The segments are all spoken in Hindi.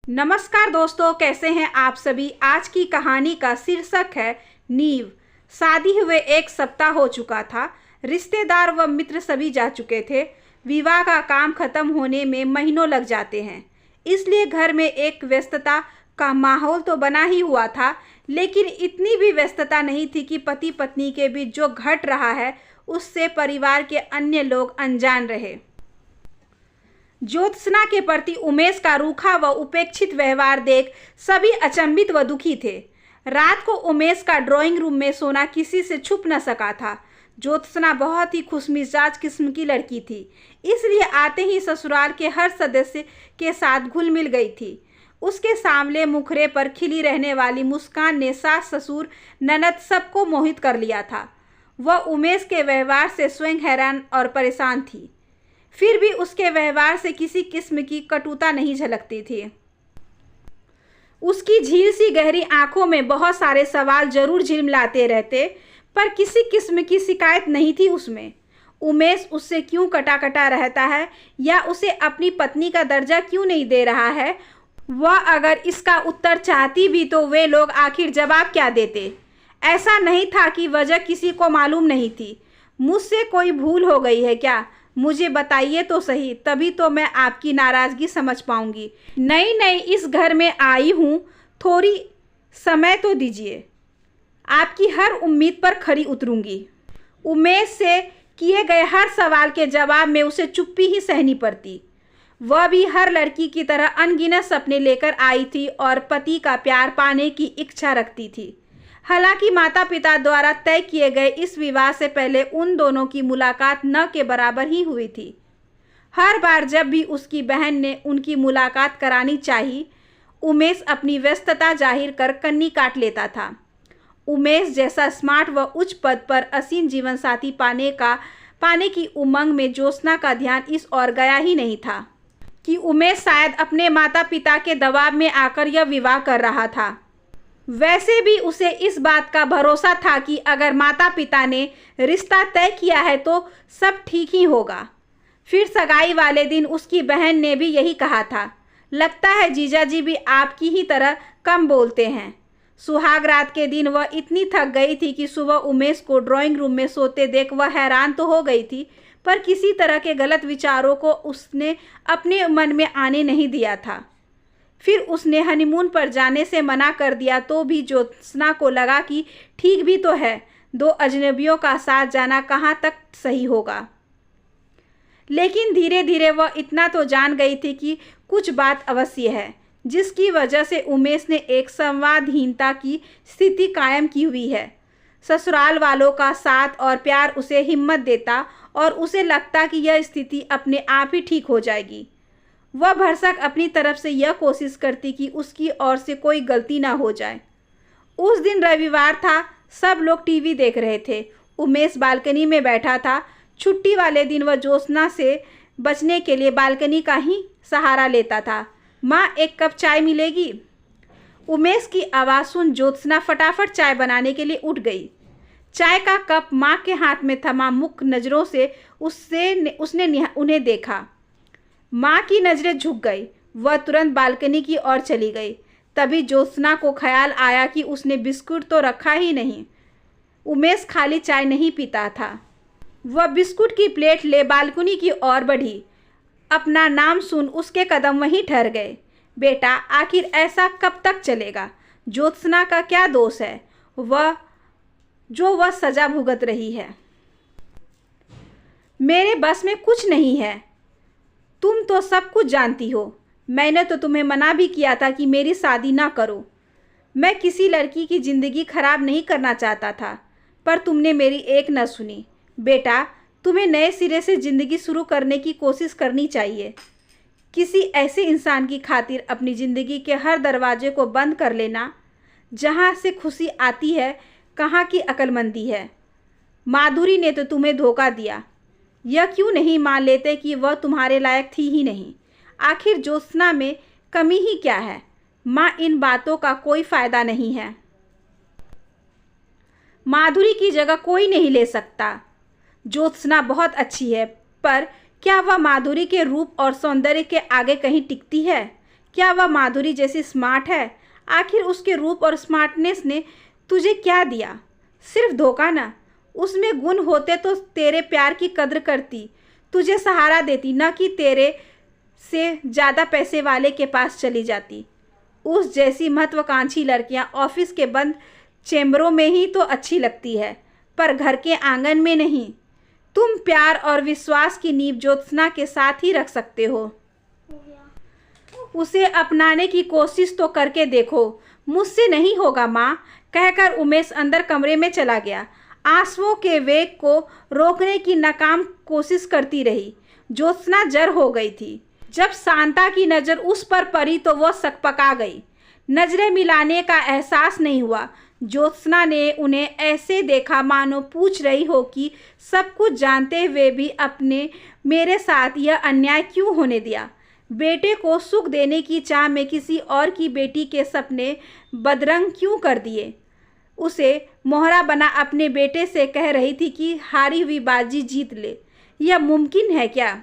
नमस्कार दोस्तों, कैसे हैं आप सभी। आज की कहानी का शीर्षक है नींव। शादी हुए 1 सप्ताह हो चुका था। रिश्तेदार व मित्र सभी जा चुके थे। विवाह का काम खत्म होने में महीनों लग जाते हैं, इसलिए घर में एक व्यस्तता का माहौल तो बना ही हुआ था, लेकिन इतनी भी व्यस्तता नहीं थी कि पति पत्नी के बीच जो घट रहा है उससे परिवार के अन्य लोग अनजान रहे। ज्योत्सना के प्रति उमेश का रूखा व उपेक्षित व्यवहार देख सभी अचंभित व दुखी थे। रात को उमेश का ड्राइंग रूम में सोना किसी से छुप न सका था। ज्योत्सना बहुत ही खुशमिजाज किस्म की लड़की थी, इसलिए आते ही ससुराल के हर सदस्य के साथ घुल मिल गई थी। उसके सांवले मुखरे पर खिली रहने वाली मुस्कान ने सास ससुर ननद सबको मोहित कर लिया था। वह उमेश के व्यवहार से स्वयं हैरान और परेशान थी, फिर भी उसके व्यवहार से किसी किस्म की कटुता नहीं झलकती थी। उसकी झील सी गहरी आंखों में बहुत सारे सवाल जरूर झिलमिलाते रहते, पर किसी किस्म की शिकायत नहीं थी उसमें। उमेश उससे क्यों कटा कटा रहता है या उसे अपनी पत्नी का दर्जा क्यों नहीं दे रहा है, वह अगर इसका उत्तर चाहती भी तो वे लोग आखिर जवाब क्या देते। ऐसा नहीं था कि वजह किसी को मालूम नहीं थी। मुझसे कोई भूल हो गई है क्या, मुझे बताइए तो सही, तभी तो मैं आपकी नाराज़गी समझ पाऊंगी। नई नई इस घर में आई हूँ, थोड़ी समय तो दीजिए, आपकी हर उम्मीद पर खरी उतरूंगी। उमेश से किए गए हर सवाल के जवाब में उसे चुप्पी ही सहनी पड़ती। वह भी हर लड़की की तरह अनगिनत सपने लेकर आई थी और पति का प्यार पाने की इच्छा रखती थी। हालांकि माता पिता द्वारा तय किए गए इस विवाह से पहले उन दोनों की मुलाकात न के बराबर ही हुई थी। हर बार जब भी उसकी बहन ने उनकी मुलाकात करानी चाहिए, उमेश अपनी व्यस्तता जाहिर कर कन्नी काट लेता था। उमेश जैसा स्मार्ट व उच्च पद पर असीम जीवन साथी पाने की उमंग में ज्योत्सना का ध्यान इस ओर गया ही नहीं था कि उमेश शायद अपने माता पिता के दबाव में आकर यह विवाह कर रहा था। वैसे भी उसे इस बात का भरोसा था कि अगर माता पिता ने रिश्ता तय किया है तो सब ठीक ही होगा। फिर सगाई वाले दिन उसकी बहन ने भी यही कहा था। लगता है जीजा जी भी आपकी ही तरह कम बोलते हैं। सुहाग रात के दिन वह इतनी थक गई थी कि सुबह उमेश को ड्राइंग रूम में सोते देख वह हैरान तो हो गई थी, पर किसी तरह के गलत विचारों को उसने अपने मन में आने नहीं दिया था। फिर उसने हनीमून पर जाने से मना कर दिया तो भी ज्योत्सना को लगा कि ठीक भी तो है, 2 अजनबियों का साथ जाना कहाँ तक सही होगा। लेकिन धीरे धीरे वह इतना तो जान गई थी कि कुछ बात अवश्य है, जिसकी वजह से उमेश ने एक संवादहीनता की स्थिति कायम की हुई है। ससुराल वालों का साथ और प्यार उसे हिम्मत देता और उसे लगता कि यह स्थिति अपने आप ही ठीक हो जाएगी। वह भरसक अपनी तरफ से यह कोशिश करती कि उसकी ओर से कोई गलती ना हो जाए। उस दिन रविवार था, सब लोग टीवी देख रहे थे। उमेश बालकनी में बैठा था। छुट्टी वाले दिन वह ज्योत्सना से बचने के लिए बालकनी का ही सहारा लेता था। माँ, 1 कप चाय मिलेगी? उमेश की आवाज़ सुन ज्योत्सना फटाफट चाय बनाने के लिए उठ गई। चाय का कप माँ के हाथ में थमा मुख नज़रों से उसने उन्हें देखा। माँ की नज़रें झुक गई। वह तुरंत बालकनी की ओर चली गई। तभी ज्योत्सना को ख्याल आया कि उसने बिस्कुट तो रखा ही नहीं। उमेश खाली चाय नहीं पीता था। वह बिस्कुट की प्लेट ले बालकनी की ओर बढ़ी। अपना नाम सुन उसके कदम वहीं ठहर गए। बेटा, आखिर ऐसा कब तक चलेगा? ज्योत्सना का क्या दोष है वह सजा भुगत रही है? मेरे बस में कुछ नहीं है, तुम तो सब कुछ जानती हो। मैंने तो तुम्हें मना भी किया था कि मेरी शादी ना करो। मैं किसी लड़की की ज़िंदगी खराब नहीं करना चाहता था, पर तुमने मेरी एक न सुनी। बेटा, तुम्हें नए सिरे से ज़िंदगी शुरू करने की कोशिश करनी चाहिए। किसी ऐसे इंसान की खातिर अपनी ज़िंदगी के हर दरवाजे को बंद कर लेना जहाँ से खुशी आती है, कहाँ की अक्लमंदी है। माधुरी ने तो तुम्हें धोखा दिया। यह क्यों नहीं मान लेते कि वह तुम्हारे लायक थी ही नहीं? आखिर ज्योत्सना में कमी ही क्या है? माँ, इन बातों का कोई फ़ायदा नहीं है। माधुरी की जगह कोई नहीं ले सकता। ज्योत्सना बहुत अच्छी है, पर क्या वह माधुरी के रूप और सौंदर्य के आगे कहीं टिकती है? क्या वह माधुरी जैसी स्मार्ट है? आखिर उसके रूप और स्मार्टनेस ने तुझे क्या दिया? सिर्फ धोखा ना। उसमें गुण होते तो तेरे प्यार की कद्र करती, तुझे सहारा देती, न कि तेरे से ज़्यादा पैसे वाले के पास चली जाती। उस जैसी महत्वाकांक्षी लड़कियां ऑफिस के बंद चैम्बरों में ही तो अच्छी लगती है, पर घर के आंगन में नहीं। तुम प्यार और विश्वास की नींव ज्योत्सना के साथ ही रख सकते हो। उसे अपनाने की कोशिश तो करके देखो। मुझसे नहीं होगा माँ, कहकर उमेश अंदर कमरे में चला गया। आंसुओं के वेग को रोकने की नाकाम कोशिश करती रही। ज्योत्सना जर हो गई थी। जब शांता की नज़र उस पर पड़ी तो वह सकपका गई। नजरें मिलाने का एहसास नहीं हुआ। ज्योत्सना ने उन्हें ऐसे देखा मानो पूछ रही हो कि सब कुछ जानते हुए भी अपने मेरे साथ यह अन्याय क्यों होने दिया। बेटे को सुख देने की चाह में किसी और की बेटी के सपने बदरंग क्यों कर दिए। उसे मोहरा बना अपने बेटे से कह रही थी कि हारी हुई बाजी जीत ले। यह मुमकिन है क्या?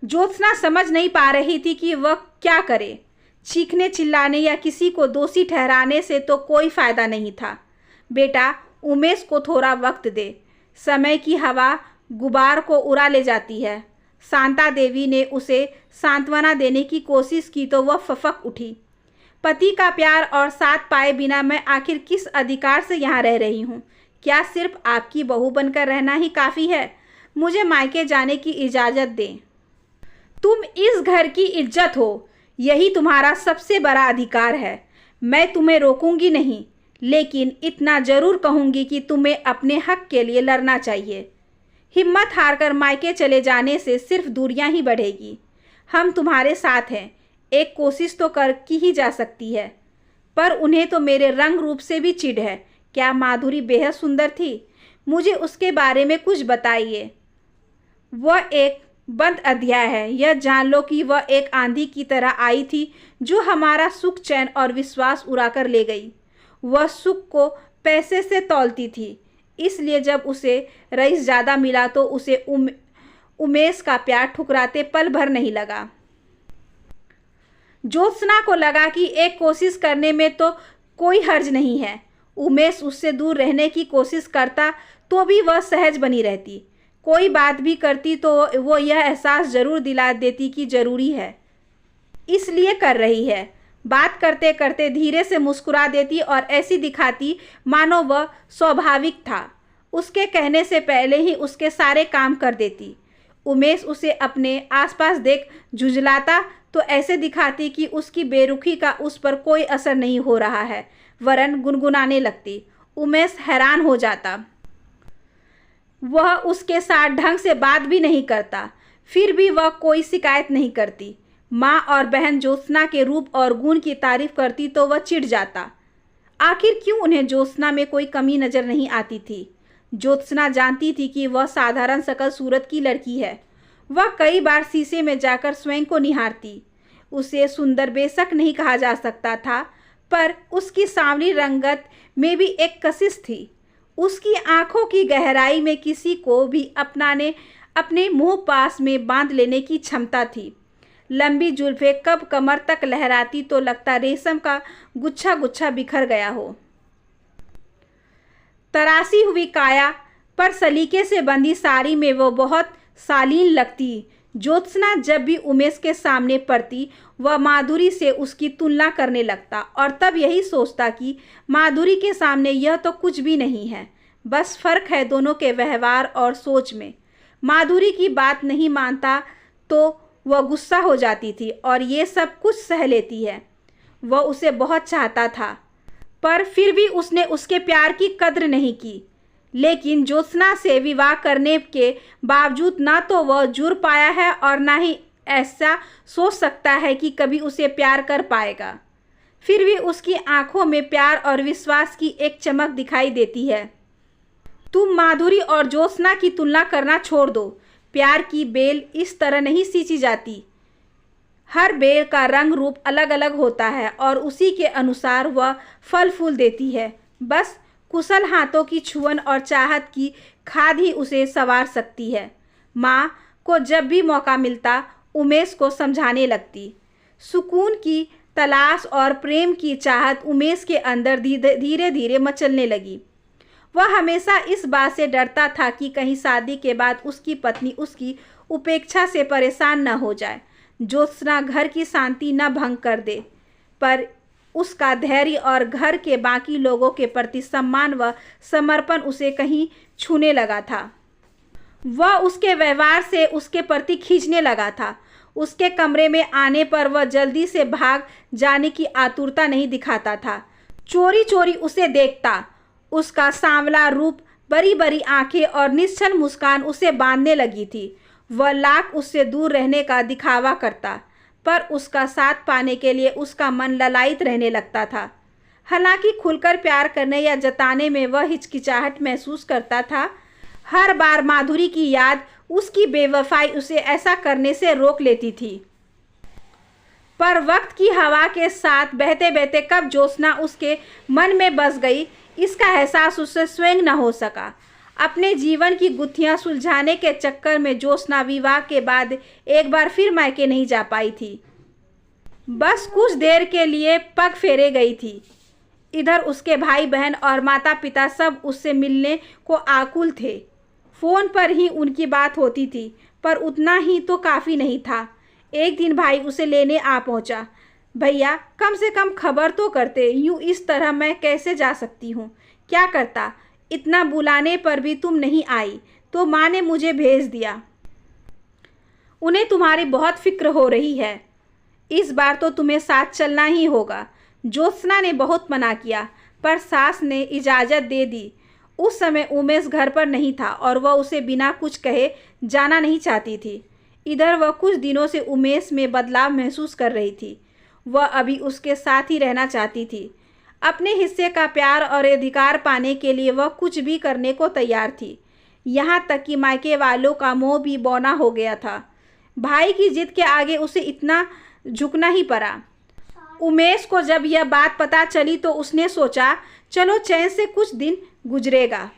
ज्योत्सना समझ नहीं पा रही थी कि वह क्या करे। चीखने चिल्लाने या किसी को दोषी ठहराने से तो कोई फायदा नहीं था। बेटा, उमेश को थोड़ा वक्त दे। समय की हवा गुबार को उड़ा ले जाती है। शांता देवी ने उसे सांत्वना देने की कोशिश की तो वह फफक उठी। पति का प्यार और साथ पाए बिना मैं आखिर किस अधिकार से यहाँ रह रही हूँ? क्या सिर्फ आपकी बहू बनकर रहना ही काफ़ी है? मुझे मायके जाने की इजाज़त दें। तुम इस घर की इज्जत हो, यही तुम्हारा सबसे बड़ा अधिकार है। मैं तुम्हें रोकूंगी नहीं, लेकिन इतना ज़रूर कहूँगी कि तुम्हें अपने हक के लिए लड़ना चाहिए। हिम्मत हारकर मायके चले जाने से सिर्फ दूरियां ही बढ़ेगी। हम तुम्हारे साथ हैं। एक कोशिश तो कर की ही जा सकती है। पर उन्हें तो मेरे रंग रूप से भी चिढ़ है। क्या माधुरी बेहद सुंदर थी? मुझे उसके बारे में कुछ बताइए। वह एक बंद अध्याय है। यह जान लो कि वह एक आंधी की तरह आई थी जो हमारा सुख, चैन और विश्वास उड़ाकर ले गई। वह सुख को पैसे से तौलती थी, इसलिए जब उसे रईस ज़्यादा मिला तो उसे उमेश का प्यार ठुकराते पल भर नहीं लगा। ज्योत्सना को लगा कि एक कोशिश करने में तो कोई हर्ज नहीं है। उमेश उससे दूर रहने की कोशिश करता तो भी वह सहज बनी रहती। कोई बात भी करती तो वो यह एहसास ज़रूर दिला देती कि ज़रूरी है, इसलिए कर रही है। बात करते करते धीरे से मुस्कुरा देती और ऐसी दिखाती मानो वह स्वाभाविक था। उसके कहने से पहले ही उसके सारे काम कर देती। उमेश उसे अपने आसपास देख झुंझलाता तो ऐसे दिखाती कि उसकी बेरुखी का उस पर कोई असर नहीं हो रहा है, वरन गुनगुनाने लगती। उमेश हैरान हो जाता। वह उसके साथ ढंग से बात भी नहीं करता, फिर भी वह कोई शिकायत नहीं करती। माँ और बहन ज्योत्सना के रूप और गुण की तारीफ करती तो वह चिढ़ जाता। आखिर क्यों उन्हें ज्योत्सना में कोई कमी नजर नहीं आती थी? ज्योत्सना जानती थी कि वह साधारण शकल सूरत की लड़की है। वह कई बार शीशे में जाकर स्वयं को निहारती। उसे सुंदर बेशक नहीं कहा जा सकता था, पर उसकी सांवली रंगत में भी एक कशिश थी। उसकी आंखों की गहराई में किसी को भी अपने मुंह पास में बांध लेने की क्षमता थी। लंबी जुल्फें कब कमर तक लहराती तो लगता रेशम का गुच्छा गुच्छा बिखर गया हो। तरासी हुई काया पर सलीके से बंधी साड़ी में वो बहुत शालीन लगती। ज्योत्सना जब भी उमेश के सामने पड़ती वह माधुरी से उसकी तुलना करने लगता और तब यही सोचता कि माधुरी के सामने यह तो कुछ भी नहीं है, बस फर्क है दोनों के व्यवहार और सोच में। माधुरी की बात नहीं मानता तो वह गुस्सा हो जाती थी और ये सब कुछ सह लेती है। वह उसे बहुत चाहता था, पर फिर भी उसने उसके प्यार की कद्र नहीं की। लेकिन ज्योत्सना से विवाह करने के बावजूद ना तो वह जुड़ पाया है और ना ही ऐसा सोच सकता है कि कभी उसे प्यार कर पाएगा। फिर भी उसकी आंखों में प्यार और विश्वास की एक चमक दिखाई देती है। तुम माधुरी और ज्योत्सना की तुलना करना छोड़ दो। प्यार की बेल इस तरह नहीं सींची जाती। हर बेल का रंग रूप अलग अलग होता है और उसी के अनुसार वह फल फूल देती है। बस कुशल हाथों की छुअन और चाहत की खाद ही उसे संवार सकती है। माँ को जब भी मौका मिलता उमेश को समझाने लगती, सुकून की तलाश और प्रेम की चाहत उमेश के अंदर धीरे धीरे मचलने लगी। वह हमेशा इस बात से डरता था कि कहीं शादी के बाद उसकी पत्नी उसकी उपेक्षा से परेशान न हो जाए, ज्योत्सना घर की शांति न भंग कर दे। पर उसका धैर्य और घर के बाकी लोगों के प्रति सम्मान व समर्पण उसे कहीं छूने लगा था। वह उसके व्यवहार से उसके प्रति खींचने लगा था। उसके कमरे में आने पर वह जल्दी से भाग जाने की आतुरता नहीं दिखाता था। चोरी चोरी उसे देखता। उसका सांवला रूप, बड़ी बड़ी आंखें और निश्चल मुस्कान उसे बांधने लगी थी। वह लाख उससे दूर रहने का दिखावा करता, पर उसका साथ पाने के लिए उसका मन ललायित रहने लगता था। हालांकि खुलकर प्यार करने या जताने में वह हिचकिचाहट महसूस करता था। हर बार माधुरी की याद, उसकी बेवफाई उसे ऐसा करने से रोक लेती थी। पर वक्त की हवा के साथ बहते बहते कब ज्योत्सना उसके मन में बस गई, इसका एहसास उससे स्वयं न हो सका। अपने जीवन की गुत्थियां सुलझाने के चक्कर में ज्योत्सना विवाह के बाद एक बार फिर मायके नहीं जा पाई थी। बस कुछ देर के लिए पग फेरे गई थी। इधर उसके भाई बहन और माता पिता सब उससे मिलने को आकुल थे। फ़ोन पर ही उनकी बात होती थी, पर उतना ही तो काफ़ी नहीं था। एक दिन भाई उसे लेने आ पहुंचा। भैया, कम से कम खबर तो करते, यूँ इस तरह मैं कैसे जा सकती हूँ? क्या करता, इतना बुलाने पर भी तुम नहीं आई तो माँ ने मुझे भेज दिया। उन्हें तुम्हारी बहुत फिक्र हो रही है। इस बार तो तुम्हें साथ चलना ही होगा। ज्योत्सना ने बहुत मना किया, पर सास ने इजाज़त दे दी। उस समय उमेश घर पर नहीं था और वह उसे बिना कुछ कहे जाना नहीं चाहती थी। इधर वह कुछ दिनों से उमेश में बदलाव महसूस कर रही थी। वह अभी उसके साथ ही रहना चाहती थी। अपने हिस्से का प्यार और अधिकार पाने के लिए वह कुछ भी करने को तैयार थी। यहाँ तक कि मायके वालों का मोह भी बौना हो गया था। भाई की जिद के आगे उसे इतना झुकना ही पड़ा। उमेश को जब यह बात पता चली तो उसने सोचा, चलो चैन से कुछ दिन गुजरेगा।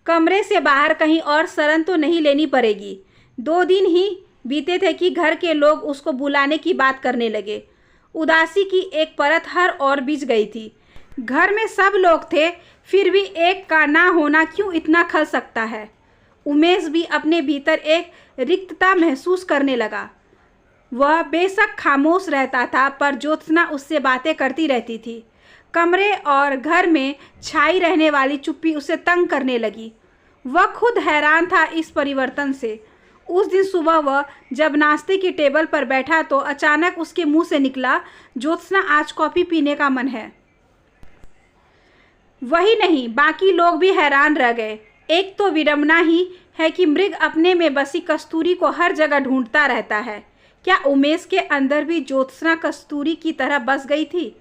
कमरे से बाहर कहीं और शरण तो नहीं लेनी पड़ेगी। 2 दिन ही बीते थे कि घर के लोग उसको बुलाने की बात करने लगे। उदासी की एक परत हर ओर बिछ गई थी। घर में सब लोग थे, फिर भी एक का ना होना क्यों इतना खल सकता है? उमेश भी अपने भीतर एक रिक्तता महसूस करने लगा। वह बेशक खामोश रहता था, पर ज्योत्सना उससे बातें करती रहती थी। कमरे और घर में छाई रहने वाली चुप्पी उसे तंग करने लगी। वह खुद हैरान था इस परिवर्तन से। उस दिन सुबह वह जब नाश्ते की टेबल पर बैठा तो अचानक उसके मुंह से निकला, ज्योत्सना आज कॉफ़ी पीने का मन है। वही नहीं, बाकी लोग भी हैरान रह गए। एक तो विडंबना ही है कि मृग अपने में बसी कस्तूरी को हर जगह ढूंढता रहता है। क्या उमेश के अंदर भी ज्योत्सना कस्तूरी की तरह बस गई थी?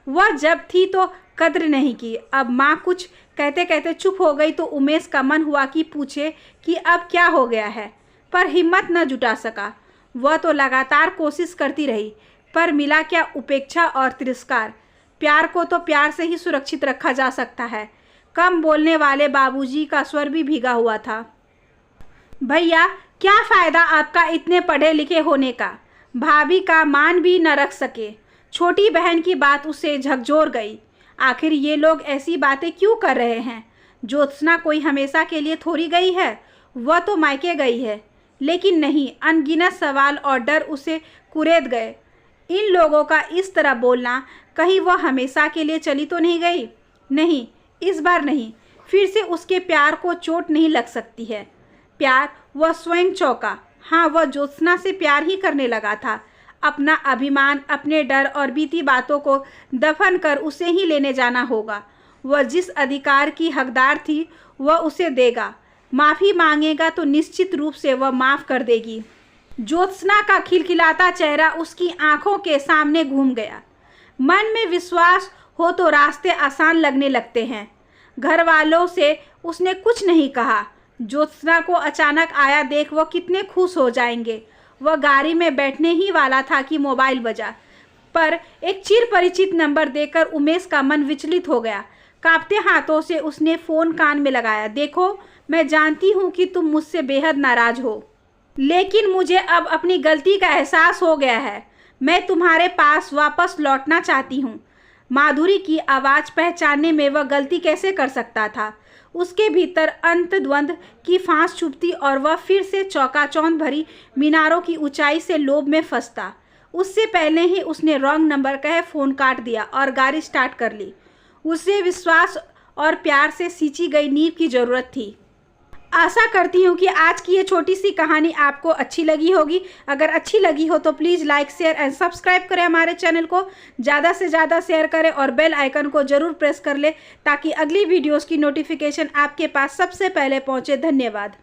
वह जब थी तो कद्र नहीं की। अब माँ कुछ कहते कहते चुप हो गई तो उमेश का मन हुआ कि पूछे कि अब क्या हो गया है, पर हिम्मत न जुटा सका। वह तो लगातार कोशिश करती रही, पर मिला क्या? उपेक्षा और तिरस्कार। प्यार को तो प्यार से ही सुरक्षित रखा जा सकता है। कम बोलने वाले बाबूजी का स्वर भी भीगा हुआ था। भैया, क्या फ़ायदा आपका इतने पढ़े लिखे होने का? भाभी का मान भी न रख सके। छोटी बहन की बात उसे झकझोर गई। आखिर ये लोग ऐसी बातें क्यों कर रहे हैं? ज्योत्सना कोई हमेशा के लिए थोड़ी गई है, वह तो मायके गई है। लेकिन नहीं, अनगिनत सवाल और डर उसे कुरेद गए। इन लोगों का इस तरह बोलना, कहीं वह हमेशा के लिए चली तो नहीं गई? नहीं, इस बार नहीं। फिर से उसके प्यार को चोट नहीं लग सकती है। प्यार, वह स्वयं चौंका। हाँ, वह ज्योत्सना से प्यार ही करने लगा था। अपना अभिमान, अपने डर और बीती बातों को दफन कर उसे ही लेने जाना होगा। वह जिस अधिकार की हकदार थी वह उसे देगा। माफ़ी मांगेगा तो निश्चित रूप से वह माफ़ कर देगी। ज्योत्सना का खिलखिलाता चेहरा उसकी आंखों के सामने घूम गया। मन में विश्वास हो तो रास्ते आसान लगने लगते हैं। घर वालों से उसने कुछ नहीं कहा। ज्योत्सना को अचानक आया देख वह कितने खुश हो जाएंगे। वह गाड़ी में बैठने ही वाला था कि मोबाइल बजा, पर एक चिर परिचित नंबर देखकर उमेश का मन विचलित हो गया। कांपते हाथों से उसने फ़ोन कान में लगाया। देखो, मैं जानती हूँ कि तुम मुझसे बेहद नाराज़ हो। लेकिन मुझे अब अपनी गलती का एहसास हो गया है। मैं तुम्हारे पास वापस लौटना चाहती हूँ। माधुरी की आवाज़ पहचानने में वह गलती कैसे कर सकता था। उसके भीतर अंतद्वंद की फांस चुभती और वह फिर से चौकाचौंध भरी मीनारों की ऊंचाई से लोभ में फंसता। उससे पहले ही उसने रॉन्ग नंबर कहे फ़ोन काट दिया और गाड़ी स्टार्ट कर ली। उसे विश्वास और प्यार से सींची गई नींव की ज़रूरत थी। आशा करती हूँ कि आज की ये छोटी सी कहानी आपको अच्छी लगी होगी। अगर अच्छी लगी हो तो please like, share and subscribe करें हमारे चैनल को। ज़्यादा से ज़्यादा शेयर करें और बेल आइकन को ज़रूर प्रेस कर लें ताकि अगली वीडियोज़ की नोटिफिकेशन आपके पास सबसे पहले पहुँचे। धन्यवाद।